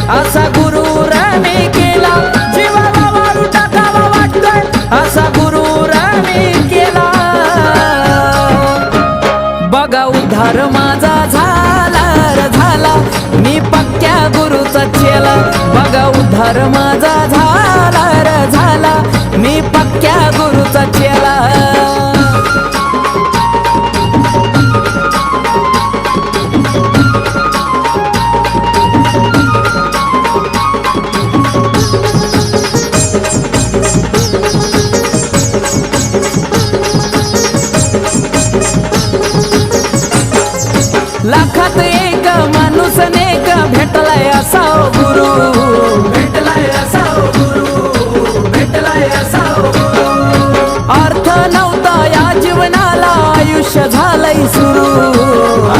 असा गुरुराने केला, जीवाला वाळू टाकावा वाटतोय असा गुरुराने केला. बघा उद्धार माझा झाला रे झाला, मी पक्क्या गुरुचा चेला. बघा उद्धार माझा झाला रे झाला, मी पक्क्या गुरुचा चेला. लाखात एक माणूस नेक भेटलाय असा गुरु, भेटलाय असा गुरु, भेटलाय असा गुरु. अर्थ नव्हता या जीवनाला, आयुष्य झालंय सुरू.